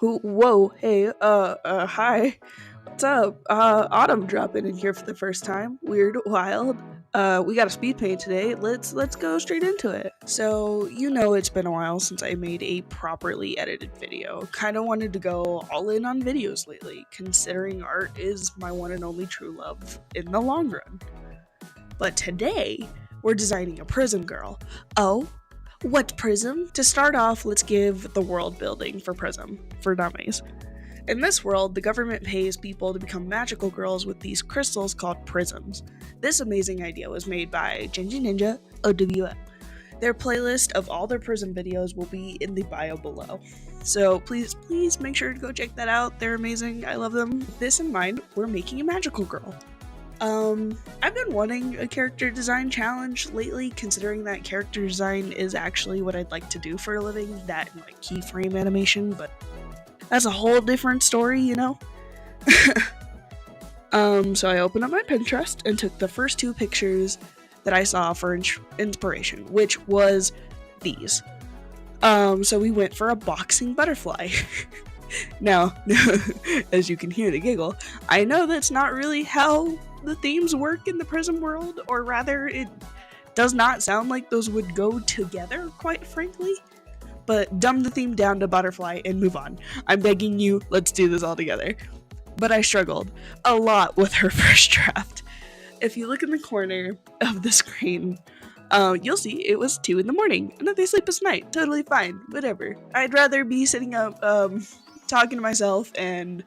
Whoa, hey, hi. What's up? Autumn dropping in here for the first time. Weird, wild. We got a speed paint today. Let's go straight into it. So, it's been a while since I made a properly edited video. Kinda wanted to go all in on videos lately, considering art is my one and only true love in the long run. But today, we're designing a Prism girl. Oh, what Prism? To start off, let's give the world building for Prism, for dummies. In this world, the government pays people to become magical girls with these crystals called prisms. This amazing idea was made by Genji Ninja OWM. Their playlist of all their Prism videos will be in the bio below. So please make sure to go check that out. They're amazing. I love them. With this in mind, we're making a magical girl. I've been wanting a character design challenge lately, considering that character design is actually what I'd like to do for a living, that and like keyframe animation, but that's a whole different story, So I opened up my Pinterest and took the first two pictures that I saw for inspiration, which was these. So we went for a boxing butterfly. Now, as you can hear the giggle, I know that's not really how the themes work in the Prism world, or rather, it does not sound like those would go together, quite frankly. But dumb the theme down to butterfly and move on. I'm begging you, let's do this all together. But I struggled a lot with her first draft. If you look in the corner of the screen, you'll see it was 2 a.m. Another sleepless night, totally fine, whatever. I'd rather be sitting up, talking to myself and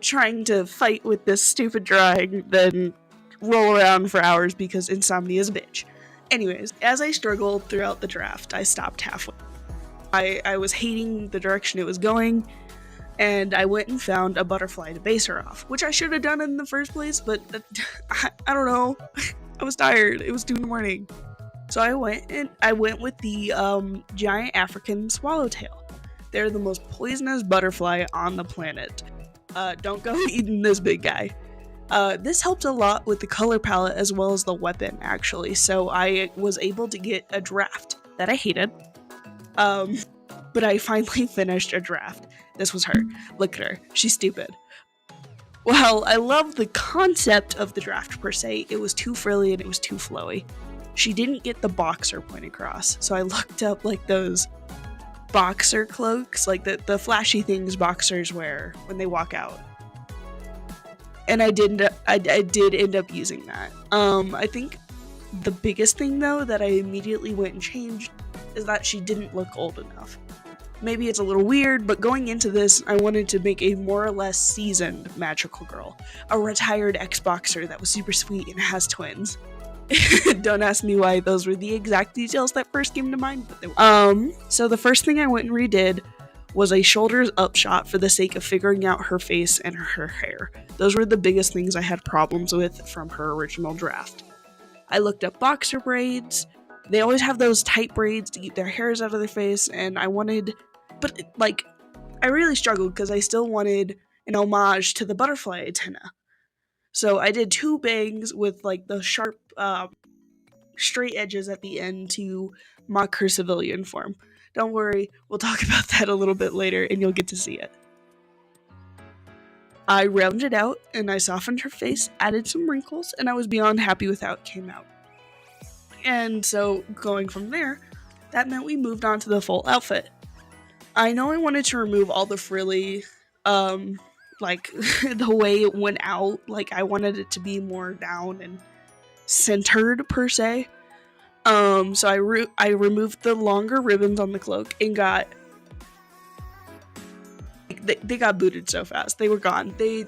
trying to fight with this stupid drawing than roll around for hours because insomnia is a bitch. Anyways, as I struggled throughout the draft, I stopped halfway. I was hating the direction it was going, and I went and found a butterfly to base her off, which I should have done in the first place, but I don't know. I was tired. It was 2 a.m. So I went with the giant African swallowtail. They're the most poisonous butterfly on the planet. Don't go eating this big guy. This helped a lot with the color palette as well as the weapon, actually, so I was able to get a draft that I hated. But I finally finished a draft. This was her. Look at her. She's stupid. Well, I love the concept of the draft per se. It was too frilly and it was too flowy. She didn't get the boxer point across, so I looked up like those boxer cloaks, like the flashy things boxers wear when they walk out. And I did end up using that. I think the biggest thing though that I immediately went and changed is that she didn't look old enough. Maybe it's a little weird, but going into this, I wanted to make a more or less seasoned magical girl. A retired ex-boxer that was super sweet and has twins. Don't ask me why those were the exact details that first came to mind, but they were. So the first thing I went and redid was a shoulders up shot for the sake of figuring out her face and her hair. Those were the biggest things I had problems with from her original draft. I looked up boxer braids. They always have those tight braids to keep their hairs out of their face, and I really struggled because I still wanted an homage to the butterfly antenna. So I did 2 bangs with like the sharp, straight edges at the end to mock her civilian form. Don't worry, we'll talk about that a little bit later and you'll get to see it. I rounded out and I softened her face, added some wrinkles, and I was beyond happy with how it came out. And so going from there, that meant we moved on to the full outfit. I know I wanted to remove all the frilly, the way it went out, like I wanted it to be more down and centered per se. So I removed the longer ribbons on the cloak and they got booted so fast. They were gone. They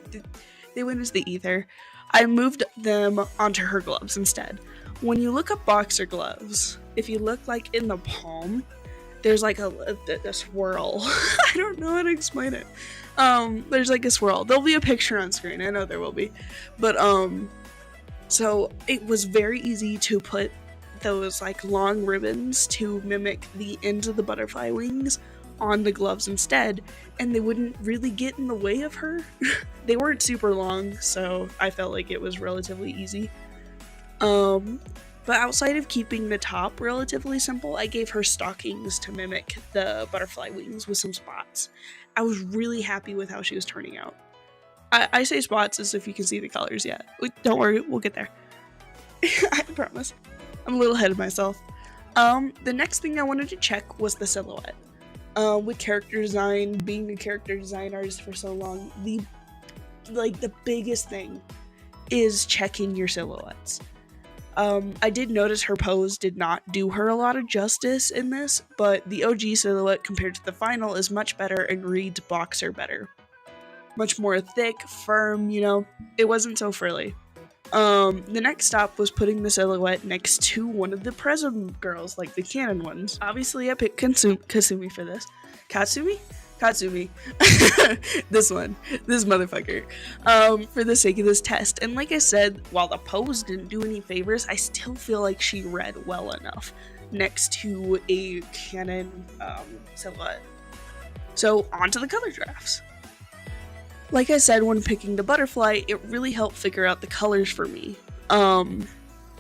went into the ether. I moved them onto her gloves instead. When you look up boxer gloves, if you look like in the palm, there's like a swirl. I don't know how to explain it. There's like a swirl. There'll be a picture on screen. I know there will be. But so it was very easy to put those like long ribbons to mimic the ends of the butterfly wings on the gloves instead, and they wouldn't really get in the way of her. They weren't super long, so I felt like it was relatively easy. But outside of keeping the top relatively simple, I gave her stockings to mimic the butterfly wings with some spots. I was really happy with how she was turning out. I say spots as if you can see the colors yet. Don't worry, we'll get there. I promise. I'm a little ahead of myself. The next thing I wanted to check was the silhouette. With character design, being a character design artist for so long, the biggest thing is checking your silhouettes. I did notice her pose did not do her a lot of justice in this, but the OG silhouette compared to the final is much better and reads boxer better. Much more thick, firm, it wasn't so frilly. The next stop was putting the silhouette next to one of the Prism girls, like the canon ones. Obviously, I picked Kasumi for this. Katsumi? This motherfucker. For the sake of this test. And like I said, while the pose didn't do any favors, I still feel like she read well enough next to a canon silhouette. So, on to the color drafts. Like I said, when picking the butterfly, it really helped figure out the colors for me.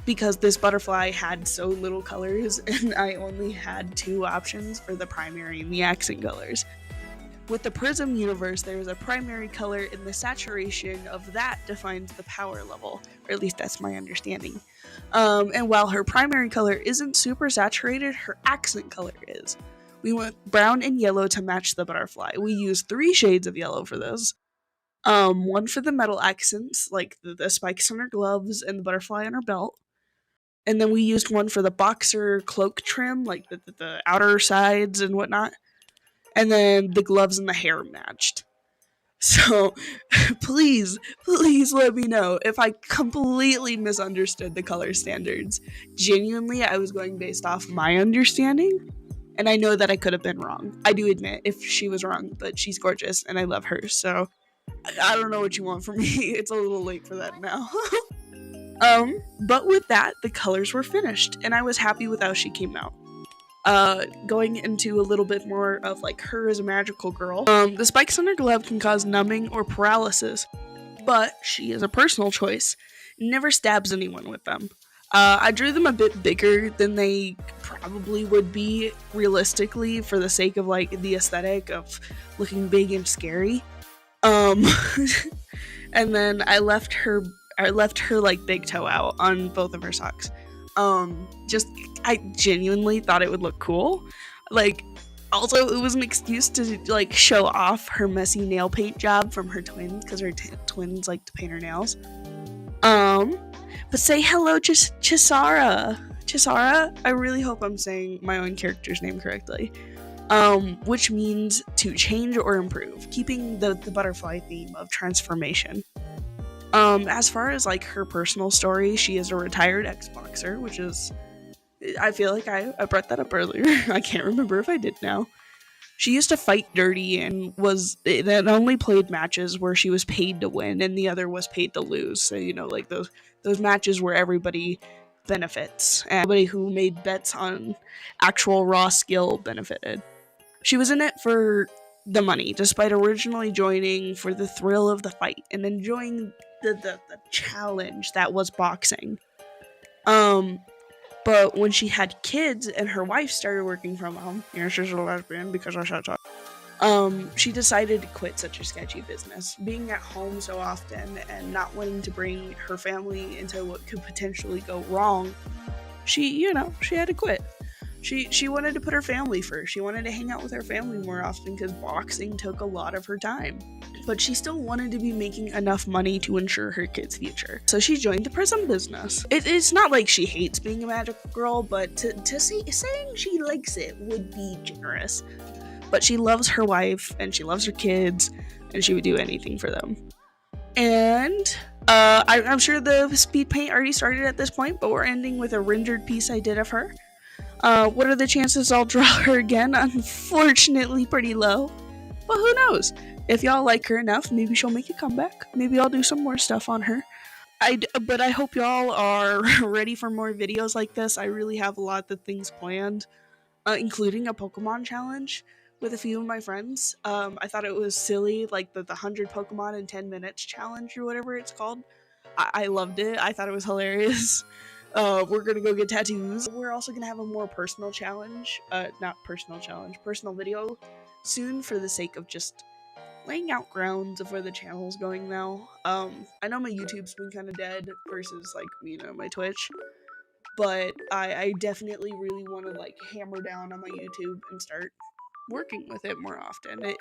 Because this butterfly had so little colors, and I only had 2 options for the primary and the accent colors. With the Prism universe, there is a primary color, and the saturation of that defines the power level, or at least that's my understanding. And while her primary color isn't super saturated, her accent color is. We went brown and yellow to match the butterfly. We used 3 shades of yellow for this. One for the metal accents, like the spikes on her gloves and the butterfly on her belt. And then we used one for the boxer cloak trim, like the outer sides and whatnot. And then the gloves and the hair matched. So, please let me know if I completely misunderstood the color standards. Genuinely, I was going based off my understanding. And I know that I could have been wrong. I do admit if she was wrong, but she's gorgeous and I love her, so I don't know what you want from me. It's a little late for that now. But with that, the colors were finished, and I was happy with how she came out. Going into a little bit more of like her as a magical girl. The spikes on her glove can cause numbing or paralysis, but she is a personal choice. Never stabs anyone with them. I drew them a bit bigger than they probably would be realistically for the sake of like the aesthetic of looking big and scary. And then I left her like big toe out on both of her socks. I genuinely thought it would look cool. Like, also it was an excuse to like show off her messy nail paint job from her twins, because her twins like to paint her nails. But say hello to Chisara. Chisara, I really hope I'm saying my own character's name correctly. Which means to change or improve, keeping the butterfly theme of transformation. As far as like her personal story, she is a retired ex-boxer, which is, I feel like I brought that up earlier. I can't remember if I did now. She used to fight dirty and that only played matches where she was paid to win and the other was paid to lose. So, like those matches where everybody benefits and everybody who made bets on actual raw skill benefited. She was in it for the money, despite originally joining for the thrill of the fight and enjoying the challenge that was boxing. But when she had kids and her wife started working from home, she's a lesbian because I said so, she decided to quit such a sketchy business. Being at home so often and not wanting to bring her family into what could potentially go wrong, she had to quit. She wanted to put her family first. She wanted to hang out with her family more often because boxing took a lot of her time. But she still wanted to be making enough money to ensure her kids' future. So she joined the Prism business. It's not like she hates being a magical girl, but saying she likes it would be generous. But she loves her wife, and she loves her kids, and she would do anything for them. And I'm sure the speed paint already started at this point, but we're ending with a rendered piece I did of her. What are the chances I'll draw her again? Unfortunately, pretty low. But who knows? If y'all like her enough, maybe she'll make a comeback. Maybe I'll do some more stuff on her. But I hope y'all are ready for more videos like this. I really have a lot of things planned, including a Pokemon challenge with a few of my friends. I thought it was silly, like the 100 Pokemon in 10 minutes challenge or whatever it's called. I loved it. I thought it was hilarious. We're gonna go get tattoos. We're also gonna have a more personal challenge, not personal challenge, personal video soon for the sake of just laying out grounds of where the channel's going now. I know my YouTube's been kind of dead versus like, my Twitch, but I definitely really want to like hammer down on my YouTube and start working with it more often.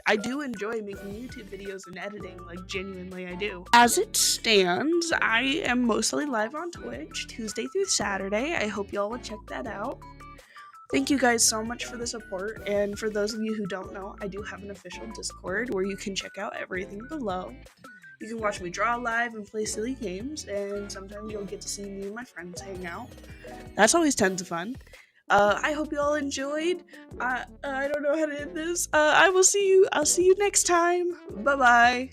I do enjoy making YouTube videos and editing, like genuinely I do. As it stands, I am mostly live on Twitch Tuesday through Saturday. I hope y'all would check that out. Thank you guys so much for the support, and for those of you who don't know, I do have an official Discord where you can check out everything below. You can watch me draw live and play silly games, and sometimes you'll get to see me and my friends hang out. That's always tons of fun. I hope you all enjoyed. I don't know how to end this. I'll see you next time. Bye bye.